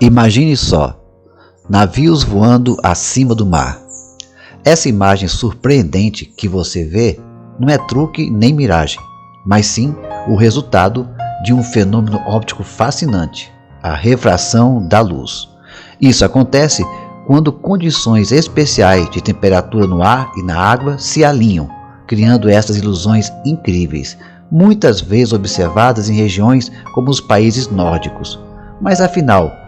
Imagine só, navios voando acima do mar. Essa imagem surpreendente que você vê não é truque nem miragem, mas sim o resultado de um fenômeno óptico fascinante, a refração da luz. Isso acontece quando condições especiais de temperatura no ar e na água se alinham, criando estas ilusões incríveis, muitas vezes observadas em regiões como os países nórdicos. Mas afinal,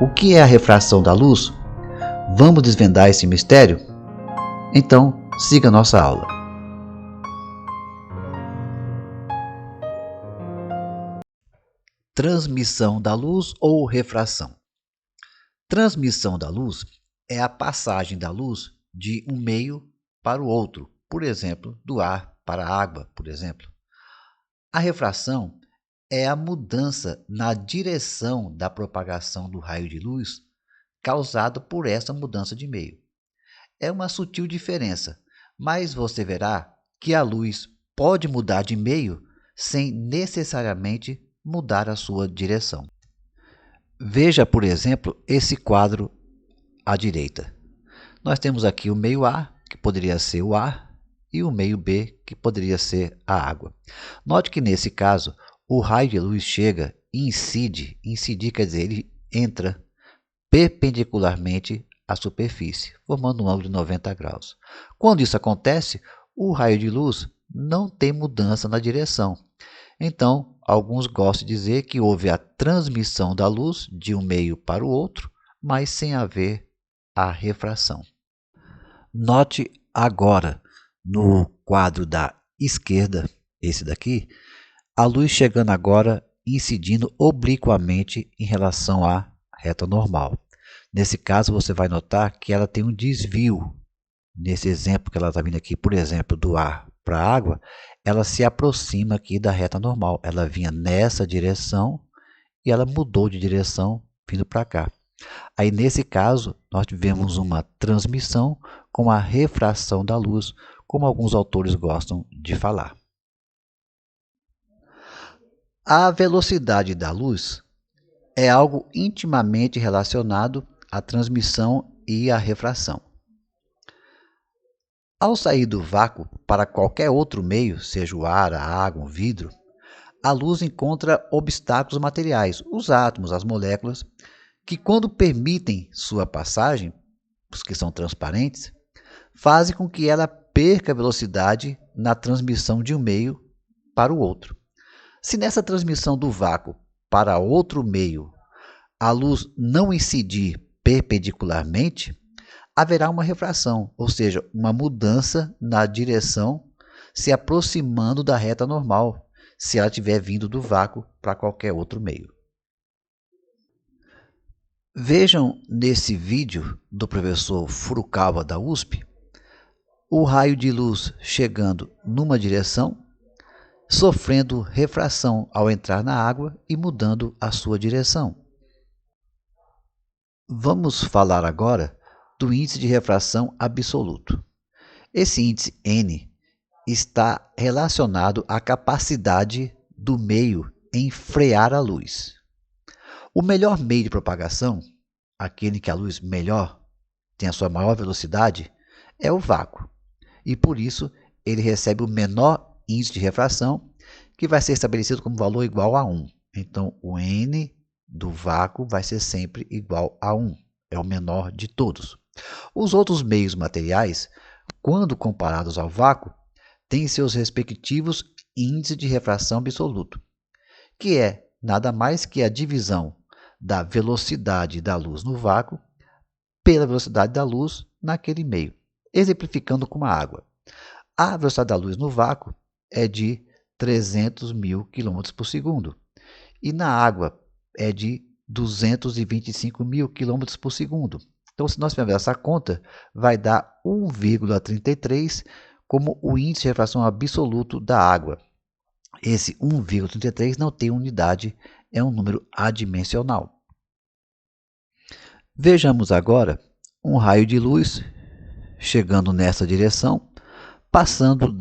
o que é a refração da luz? Vamos desvendar esse mistério? Então, siga nossa aula. Transmissão da luz ou refração? Transmissão da luz é a passagem da luz de um meio para o outro, por exemplo, do ar para a água, por exemplo. A refração é a mudança na direção da propagação do raio de luz causado por essa mudança de meio. É uma sutil diferença, mas você verá que a luz pode mudar de meio sem necessariamente mudar a sua direção. Veja, por exemplo, esse quadro à direita. Nós temos aqui o meio A, que poderia ser o ar, e o meio B, que poderia ser a água. Note que nesse caso, o raio de luz chega e incide. Incidir quer dizer, ele entra perpendicularmente à superfície, formando um ângulo de 90 graus. Quando isso acontece, o raio de luz não tem mudança na direção. Então, alguns gostam de dizer que houve a transmissão da luz de um meio para o outro, mas sem haver a refração. Note agora, no quadro da esquerda, esse daqui, a luz chegando agora incidindo obliquamente em relação à reta normal. Nesse caso, você vai notar que ela tem um desvio. Nesse exemplo que ela está vindo aqui, por exemplo, do ar para a água, ela se aproxima aqui da reta normal. Ela vinha nessa direção e ela mudou de direção vindo para cá. Aí, nesse caso, nós tivemos uma transmissão com a refração da luz, como alguns autores gostam de falar. A velocidade da luz é algo intimamente relacionado à transmissão e à refração. Ao sair do vácuo para qualquer outro meio, seja o ar, a água, o vidro, a luz encontra obstáculos materiais, os átomos, as moléculas, que quando permitem sua passagem, os que são transparentes, fazem com que ela perca velocidade na transmissão de um meio para o outro. Se nessa transmissão do vácuo para outro meio a luz não incidir perpendicularmente, haverá uma refração, ou seja, uma mudança na direção se aproximando da reta normal, se ela estiver vindo do vácuo para qualquer outro meio. Vejam nesse vídeo do professor Furukawa da USP, o raio de luz chegando numa direção, sofrendo refração ao entrar na água e mudando a sua direção. Vamos falar agora do índice de refração absoluto. Esse índice N está relacionado à capacidade do meio em frear a luz. O melhor meio de propagação, aquele que a luz melhor tem a sua maior velocidade, é o vácuo. E por isso ele recebe o menor índice de refração, que vai ser estabelecido como valor igual a 1. Então o N do vácuo vai ser sempre igual a 1. É o menor de todos. Os outros meios materiais, quando comparados ao vácuo, têm seus respectivos índices de refração absoluto, que é nada mais que a divisão da velocidade da luz no vácuo pela velocidade da luz naquele meio, exemplificando com a água. A velocidade da luz no vácuo é de 300.000 km por segundo e na água é de 225.000 km por segundo. Então, se nós fizermos essa conta, vai dar 1,33 como o índice de refração absoluto da água. Esse 1,33 não tem unidade, é um número adimensional. Vejamos agora um raio de luz chegando nessa direção, passando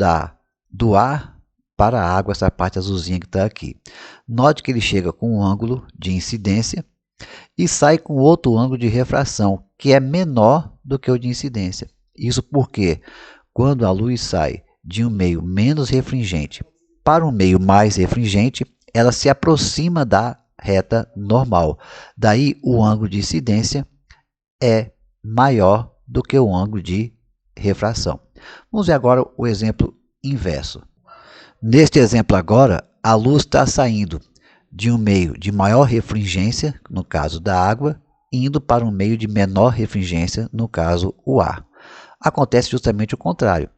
do ar para a água, essa parte azulzinha que está aqui. Note que ele chega com um ângulo de incidência e sai com outro ângulo de refração, que é menor do que o de incidência. Isso porque, quando a luz sai de um meio menos refringente para um meio mais refringente, ela se aproxima da reta normal. Daí, o ângulo de incidência é maior do que o ângulo de refração. Vamos ver agora o exemplo inverso. Neste exemplo agora, a luz está saindo de um meio de maior refringência, no caso da água, indo para um meio de menor refringência, no caso o ar. Acontece justamente o contrário.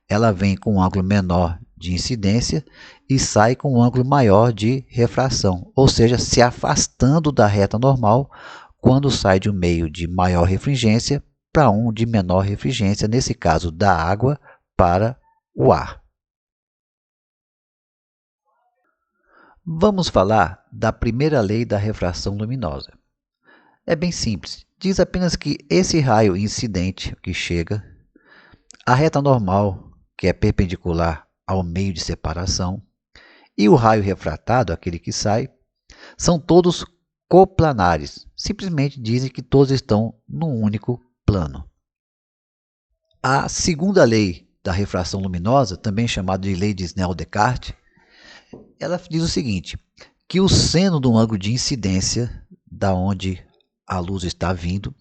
Ela vem com um ângulo menor de incidência e sai com um ângulo maior de refração, ou seja, se afastando da reta normal quando sai de um meio de maior refringência para um de menor refringência, nesse caso da água para o ar. Vamos falar da primeira lei da refração luminosa. É bem simples. Diz apenas que esse raio incidente que chega, a reta normal, que é perpendicular ao meio de separação, e o raio refratado, aquele que sai, são todos coplanares. Simplesmente dizem que todos estão num único plano. A segunda lei da refração luminosa, também chamada de lei de Snell-Descartes, ela diz o seguinte, que o seno do ângulo de incidência, da onde a luz está vindo,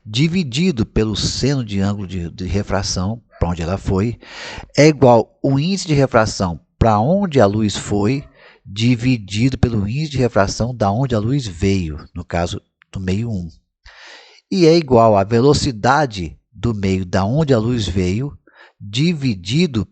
dividido pelo seno de ângulo de refração, para onde ela foi, é igual ao índice de refração para onde a luz foi, dividido pelo índice de refração da onde a luz veio, no caso do meio 1. E é igual à velocidade do meio da onde a luz veio, dividido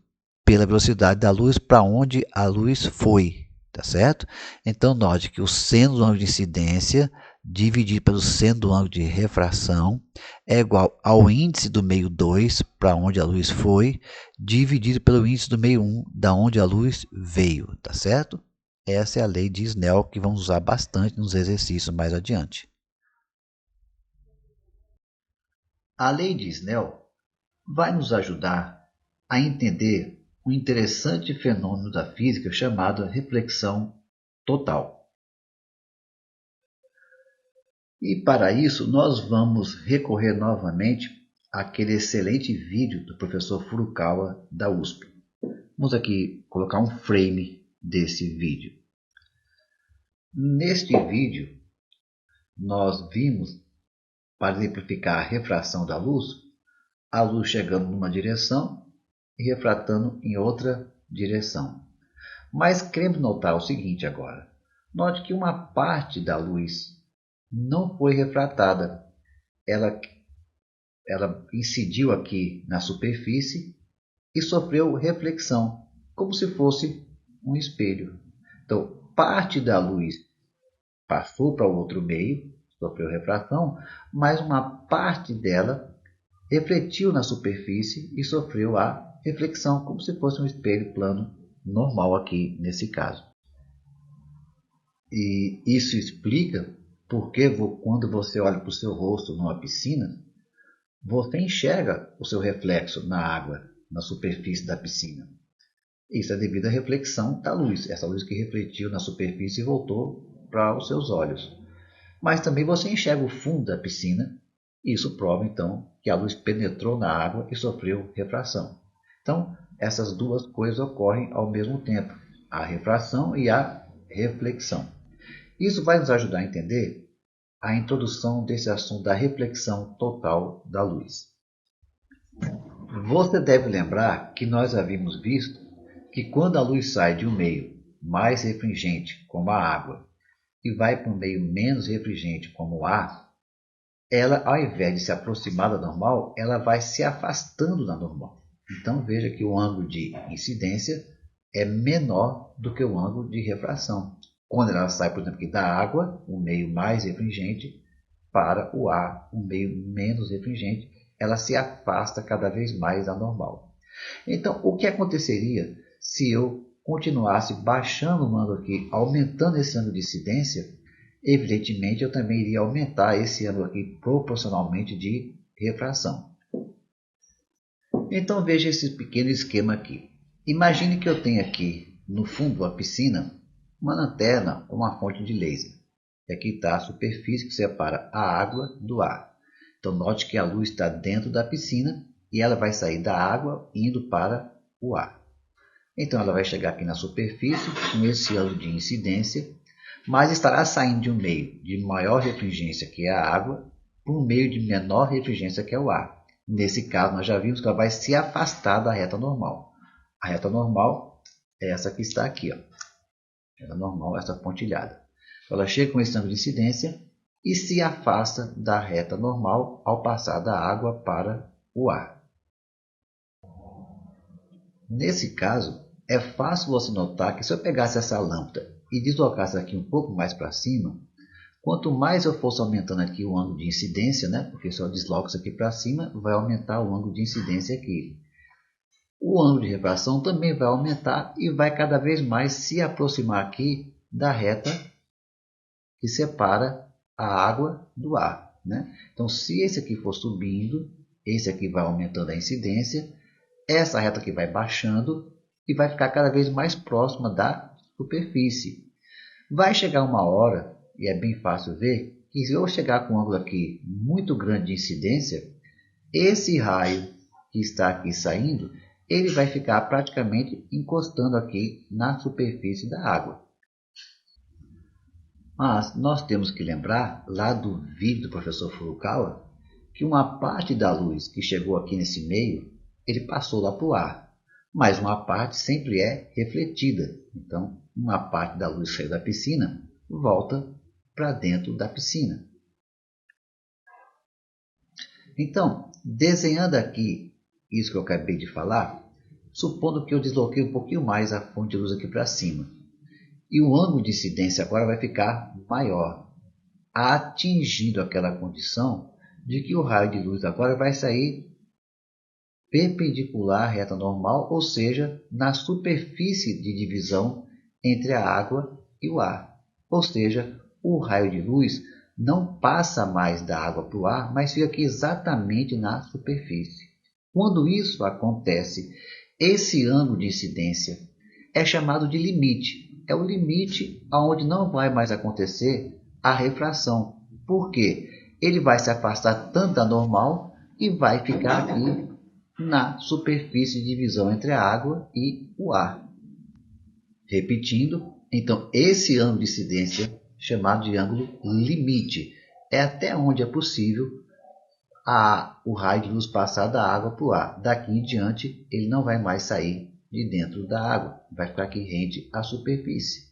pela velocidade da luz para onde a luz foi, tá certo? Então, note que o seno do ângulo de incidência dividido pelo seno do ângulo de refração é igual ao índice do meio 2 para onde a luz foi, dividido pelo índice do meio 1 da onde a luz veio, tá certo? Essa é a lei de Snell que vamos usar bastante nos exercícios mais adiante. A lei de Snell vai nos ajudar a entender um interessante fenômeno da física chamado reflexão total. E para isso nós vamos recorrer novamente àquele excelente vídeo do professor Furukawa da USP. Vamos aqui colocar um frame desse vídeo. Neste vídeo nós vimos, para exemplificar a refração da luz, a luz chegando numa direção e refratando em outra direção. Mas queremos notar o seguinte agora. Note que uma parte da luz não foi refratada. Ela incidiu aqui na superfície e sofreu reflexão, como se fosse um espelho. Então, parte da luz passou para o outro meio, sofreu refração, mas uma parte dela refletiu na superfície e sofreu a reflexão, como se fosse um espelho plano normal aqui nesse caso. E isso explica porque quando você olha para o seu rosto numa piscina, você enxerga o seu reflexo na água, na superfície da piscina. Isso é devido à reflexão da luz, essa luz que refletiu na superfície e voltou para os seus olhos. Mas também você enxerga o fundo da piscina, e isso prova então que a luz penetrou na água e sofreu refração. Então, essas duas coisas ocorrem ao mesmo tempo, a refração e a reflexão. Isso vai nos ajudar a entender a introdução desse assunto da reflexão total da luz. Você deve lembrar que nós havíamos visto que quando a luz sai de um meio mais refringente, como a água, e vai para um meio menos refringente, como o ar, ela, ao invés de se aproximar da normal, ela vai se afastando da normal. Então, veja que o ângulo de incidência é menor do que o ângulo de refração. Quando ela sai, por exemplo, da água, um meio mais refringente, para o ar, um meio menos refringente, ela se afasta cada vez mais da normal. Então, o que aconteceria se eu continuasse baixando o ângulo aqui, aumentando esse ângulo de incidência? Evidentemente, eu também iria aumentar esse ângulo aqui proporcionalmente de refração. Então, veja esse pequeno esquema aqui. Imagine que eu tenho aqui no fundo da piscina uma lanterna ou uma fonte de laser. Aqui está a superfície que separa a água do ar. Então, note que a luz está dentro da piscina e ela vai sair da água indo para o ar. Então, ela vai chegar aqui na superfície com esse ângulo de incidência, mas estará saindo de um meio de maior refringência, que é a água, para um meio de menor refringência, que é o ar. Nesse caso, nós já vimos que ela vai se afastar da reta normal. A reta normal é essa que está aqui, ó. Reta normal, essa pontilhada. Ela chega com esse ângulo de incidência e se afasta da reta normal ao passar da água para o ar. Nesse caso, é fácil você notar que se eu pegasse essa lâmpada e deslocasse aqui um pouco mais para cima, quanto mais eu fosse aumentando aqui o ângulo de incidência, né? Porque se eu desloco isso aqui para cima, vai aumentar o ângulo de incidência aqui. O ângulo de refração também vai aumentar e vai cada vez mais se aproximar aqui da reta que separa a água do ar, né? Então, se esse aqui for subindo, esse aqui vai aumentando a incidência, essa reta aqui vai baixando e vai ficar cada vez mais próxima da superfície. Vai chegar uma hora, e é bem fácil ver, que se eu chegar com um ângulo aqui muito grande de incidência, esse raio que está aqui saindo, ele vai ficar praticamente encostando aqui na superfície da água. Mas nós temos que lembrar, lá do vídeo do professor Furukawa, que uma parte da luz que chegou aqui nesse meio, ele passou lá para o ar. Mas uma parte sempre é refletida. Então, uma parte da luz que saiu da piscina volta para dentro da piscina. Então, desenhando aqui isso que eu acabei de falar, supondo que eu desloquei um pouquinho mais a fonte de luz aqui para cima. E o ângulo de incidência agora vai ficar maior, atingindo aquela condição de que o raio de luz agora vai sair perpendicular à reta normal, ou seja, na superfície de divisão entre a água e o ar. Ou seja, o raio de luz não passa mais da água para o ar, mas fica aqui exatamente na superfície. Quando isso acontece, esse ângulo de incidência é chamado de limite. É o limite onde não vai mais acontecer a refração. Por quê? Ele vai se afastar tanto da normal e vai ficar aqui na superfície de divisão entre a água e o ar. Repetindo, então esse ângulo de incidência, chamado de ângulo limite, é até onde é possível o raio de luz passar da água para o ar. Daqui em diante, ele não vai mais sair de dentro da água, vai ficar aqui rente à superfície.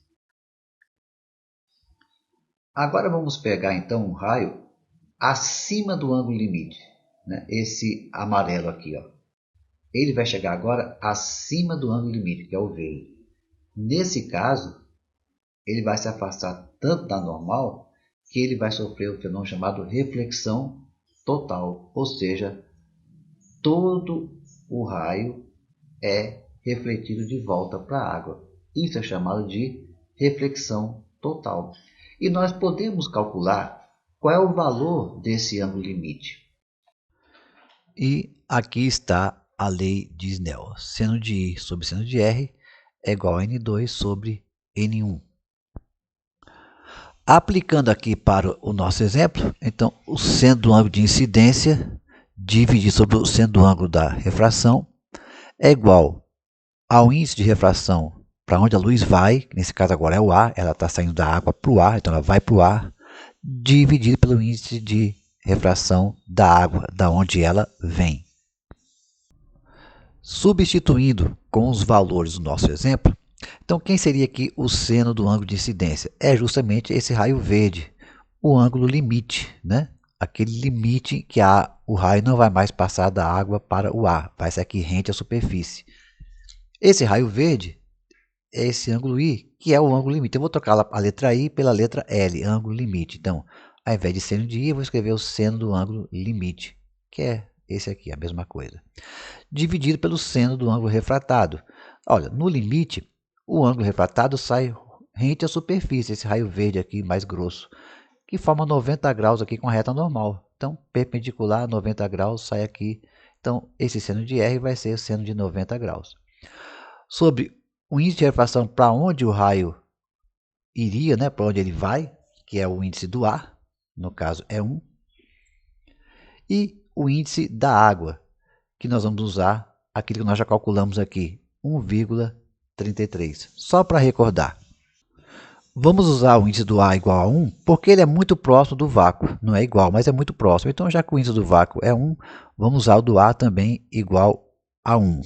Agora vamos pegar então um raio acima do ângulo limite, né? Esse amarelo aqui, ó. Ele vai chegar agora acima do ângulo limite, que é o verde. Nesse caso, ele vai se afastar tanto da normal que ele vai sofrer o fenômeno chamado reflexão total, ou seja, todo o raio é refletido de volta para a água. Isso é chamado de reflexão total. E nós podemos calcular qual é o valor desse ângulo limite. E aqui está a lei de Snell. Seno de I sobre seno de R é igual a N2 sobre N1. Aplicando aqui para o nosso exemplo, então o seno do ângulo de incidência dividido sobre o seno do ângulo da refração é igual ao índice de refração para onde a luz vai, que nesse caso agora é o ar, ela está saindo da água para o ar, então ela vai para o ar, dividido pelo índice de refração da água, da onde ela vem. Substituindo com os valores do nosso exemplo, então quem seria aqui o seno do ângulo de incidência? É justamente esse raio verde, o ângulo limite, né? Aquele limite que o raio não vai mais passar da água para o ar, vai ser aqui rente à superfície. Esse raio verde é esse ângulo I, que é o ângulo limite. Eu vou trocar a letra I pela letra L, ângulo limite. Então, ao invés de seno de I, eu vou escrever o seno do ângulo limite, que é esse aqui, a mesma coisa. Dividido pelo seno do ângulo refratado. Olha, no limite, o ângulo refratado sai rente à superfície, esse raio verde aqui mais grosso, que forma 90 graus aqui com a reta normal. Então, perpendicular a 90 graus sai aqui. Então, esse seno de R vai ser o seno de 90 graus. Sobre o índice de refração para onde o raio iria, né, para onde ele vai, que é o índice do ar, no caso é 1, e o índice da água, que nós vamos usar aquilo que nós já calculamos aqui, 1,33. Só para recordar. Vamos usar o índice do ar igual a 1, porque ele é muito próximo do vácuo. Não é igual, mas é muito próximo. Então, já que o índice do vácuo é 1, vamos usar o do ar também igual a 1.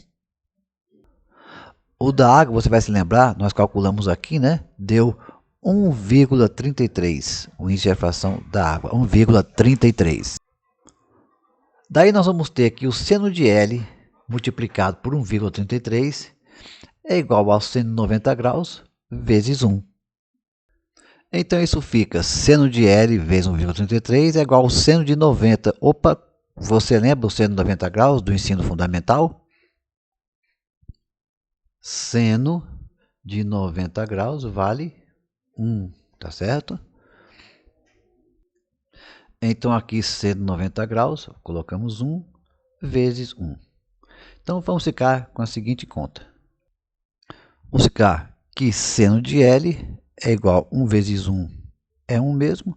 O da água, você vai se lembrar, nós calculamos aqui, né? Deu 1,33. O índice de refração da água, 1,33. Daí nós vamos ter aqui o seno de L multiplicado por 1,33 é igual ao seno de 90 graus vezes 1. Então, isso fica seno de L vezes 1,33 é igual ao seno de 90. Opa, você lembra o seno de 90 graus do ensino fundamental? Seno de 90 graus vale 1, tá certo? Então, aqui seno de 90 graus, colocamos 1 vezes 1. Então, vamos ficar com a seguinte conta. Vamos ficar que seno de L é igual a 1 vezes 1 é 1 mesmo.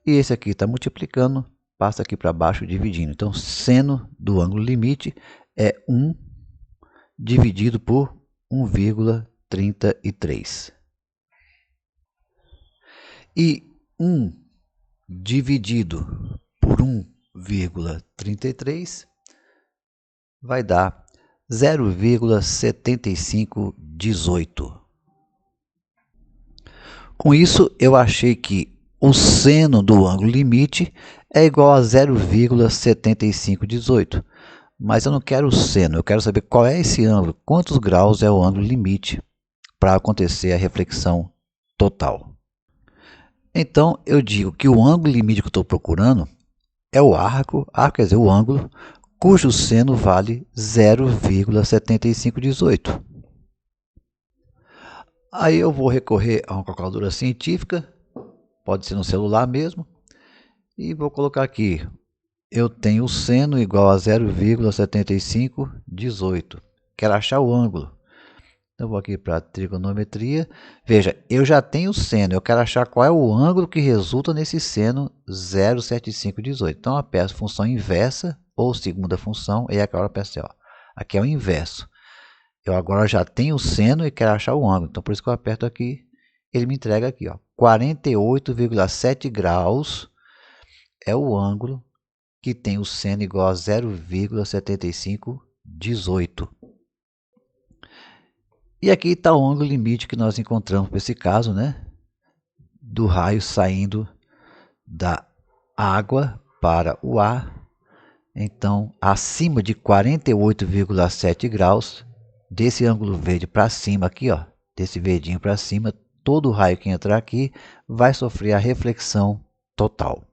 E esse aqui está multiplicando, passa aqui para baixo dividindo. Então, seno do ângulo limite é 1 dividido por 1,33. E 1 dividido por 1,33 vai dar 0,7518. Com isso, eu achei que o seno do ângulo limite é igual a 0,7518. Mas eu não quero o seno, eu quero saber qual é esse ângulo, quantos graus é o ângulo limite para acontecer a reflexão total. Então, eu digo que o ângulo limite que eu estou procurando é o arco quer dizer, o ângulo, cujo seno vale 0,7518. Aí eu vou recorrer a uma calculadora científica, pode ser no celular mesmo, e vou colocar aqui, eu tenho o seno igual a 0,7518. Quero achar o ângulo. Então, vou aqui para trigonometria. Veja, eu já tenho o seno, eu quero achar qual é o ângulo que resulta nesse seno 0,7518. Então, eu aperto função inversa ou segunda função, e agora eu aperto ó, aqui é o inverso. Eu agora já tenho o seno e quero achar o ângulo. Então, por isso que eu aperto aqui, ele me entrega aqui, ó, 48,7 graus é o ângulo que tem o seno igual a 0,7518. E aqui está o ângulo limite que nós encontramos para esse caso, né? Do raio saindo da água para o ar. Então, acima de 48,7 graus, desse ângulo verde para cima aqui, ó, desse verdinho para cima, todo o raio que entrar aqui vai sofrer a reflexão total.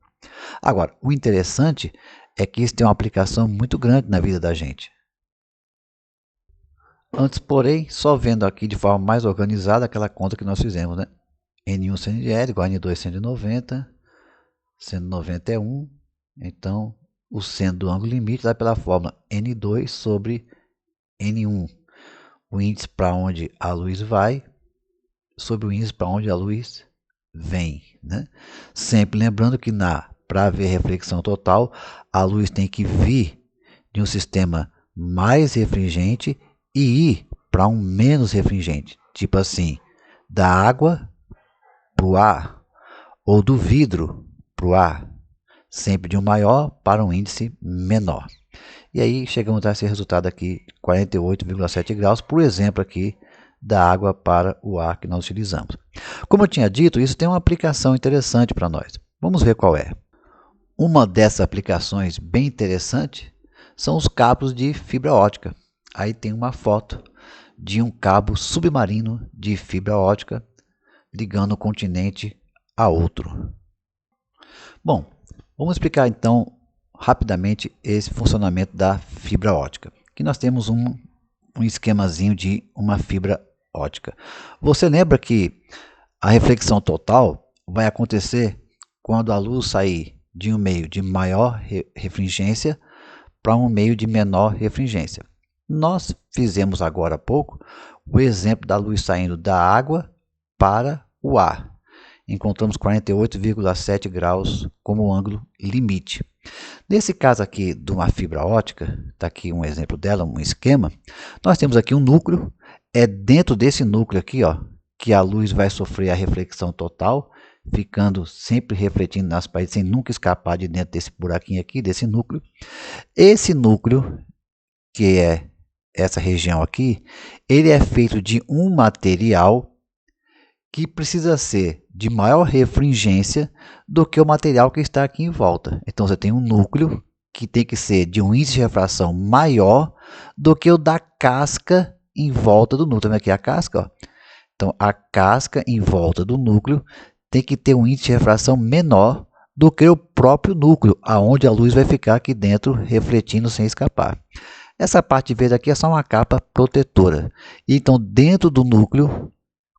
Agora, o interessante é que isso tem uma aplicação muito grande na vida da gente. Antes, porém, só vendo aqui de forma mais organizada aquela conta que nós fizemos, né? N1 seno de L igual a N2 seno de 90, seno de 90 é 1, então o seno do ângulo limite dá pela fórmula N2 sobre N1. O índice para onde a luz vai sobre o índice para onde a luz vem, né? Sempre lembrando que para haver reflexão total, a luz tem que vir de um sistema mais refringente e ir para um menos refringente. Tipo assim, da água para o ar ou do vidro para o ar. Sempre de um maior para um índice menor. E aí chegamos a esse resultado aqui, 48,7 graus, por exemplo aqui, da água para o ar que nós utilizamos. Como eu tinha dito, isso tem uma aplicação interessante para nós. Vamos ver qual é. Uma dessas aplicações bem interessante são os cabos de fibra ótica. Aí tem uma foto de um cabo submarino de fibra ótica ligando um continente a outro. Bom, vamos explicar então rapidamente esse funcionamento da fibra ótica. Aqui nós temos um esquemazinho de uma fibra ótica. Você lembra que a reflexão total vai acontecer quando a luz sair de um meio de maior refringência para um meio de menor refringência. Nós fizemos agora há pouco o exemplo da luz saindo da água para o ar. encontramos 48,7 graus como ângulo limite. Nesse caso aqui de uma fibra ótica, está aqui um exemplo dela, um esquema, nós temos aqui um núcleo, é dentro desse núcleo aqui, ó, que a luz vai sofrer a reflexão total, ficando sempre refletindo nas paredes, sem nunca escapar de dentro desse buraquinho aqui, desse núcleo. Esse núcleo, que é essa região aqui, ele é feito de um material que precisa ser de maior refringência do que o material que está aqui em volta. Então, você tem um núcleo que tem que ser de um índice de refração maior do que o da casca em volta do núcleo. Tá vendo aqui a casca? Ó? Então, a casca em volta do núcleo tem que ter um índice de refração menor do que o próprio núcleo, aonde a luz vai ficar aqui dentro refletindo sem escapar. Essa parte verde aqui é só uma capa protetora. Então, dentro do núcleo,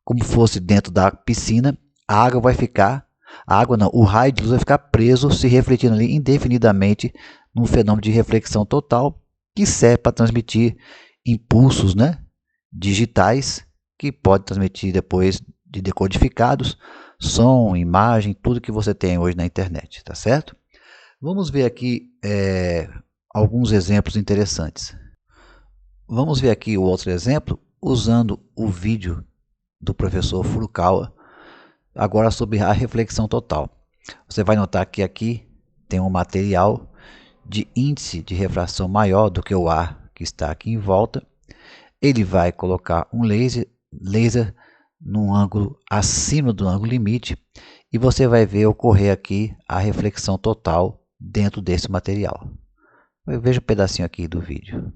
como fosse dentro da piscina, a água vai ficar, o raio de luz vai ficar preso, se refletindo ali indefinidamente num fenômeno de reflexão total, que serve para transmitir impulsos, né, digitais, que pode transmitir depois de decodificados, som, imagem, tudo que você tem hoje na internet, tá certo? Vamos ver aqui alguns exemplos interessantes. Vamos ver aqui o outro exemplo, usando o vídeo do professor Furukawa, agora sobre a reflexão total. Você vai notar que aqui tem um material de índice de refração maior do que o ar que está aqui em volta. Ele vai colocar um laser num ângulo acima do ângulo limite e você vai ver ocorrer aqui a reflexão total dentro desse material. Veja um pedacinho aqui do vídeo.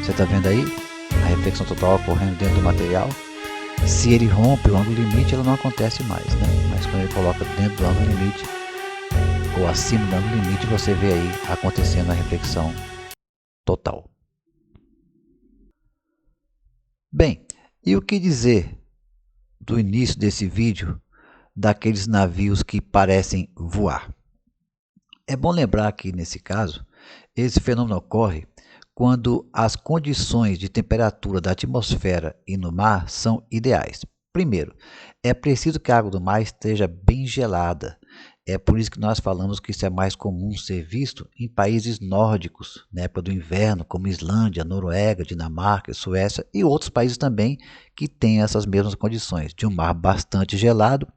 Você está vendo aí a reflexão total ocorrendo dentro do material? Se ele rompe o ângulo limite, ela não acontece mais, né? Mas quando ele coloca dentro do ângulo limite ou acima do ângulo limite, você vê aí acontecendo a reflexão total. Bem, e o que dizer do início desse vídeo daqueles navios que parecem voar? É bom lembrar que, nesse caso, esse fenômeno ocorre quando as condições de temperatura da atmosfera e no mar são ideais. Primeiro, é preciso que a água do mar esteja bem gelada. É por isso que nós falamos que isso é mais comum ser visto em países nórdicos, na época do inverno, como Islândia, Noruega, Dinamarca, Suécia e outros países também que têm essas mesmas condições, de um mar bastante gelado.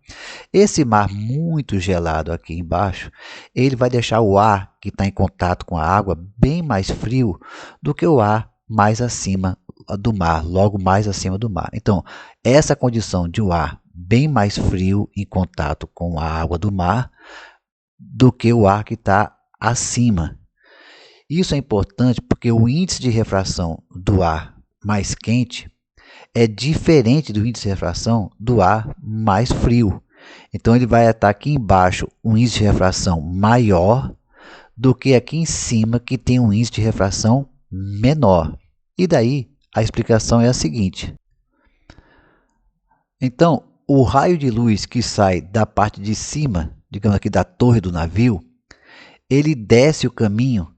Esse mar muito gelado aqui embaixo, ele vai deixar o ar que está em contato com a água bem mais frio do que o ar mais acima do mar, logo mais acima do mar. Então, essa condição de um ar bem mais frio em contato com a água do mar do que o ar que está acima. Isso é importante porque o índice de refração do ar mais quente é diferente do índice de refração do ar mais frio. Então, ele vai estar aqui embaixo um índice de refração maior do que aqui em cima, que tem um índice de refração menor. E daí, a explicação é a seguinte. Então, o raio de luz que sai da parte de cima, digamos aqui da torre do navio, ele desce o caminho,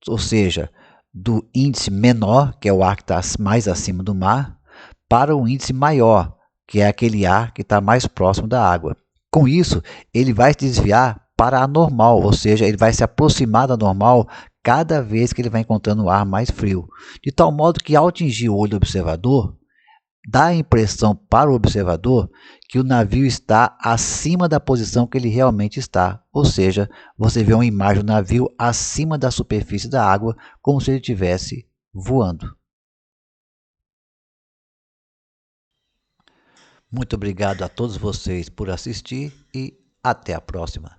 ou seja, do índice menor, que é o ar que está mais acima do mar, para o índice maior, que é aquele ar que está mais próximo da água. Com isso, ele vai se desviar para a normal, ou seja, ele vai se aproximar da normal cada vez que ele vai encontrando o ar mais frio. De tal modo que, ao atingir o olho do observador, dá a impressão para o observador que o navio está acima da posição que ele realmente está. Ou seja, você vê uma imagem do navio acima da superfície da água, como se ele estivesse voando. Muito obrigado a todos vocês por assistir e até a próxima.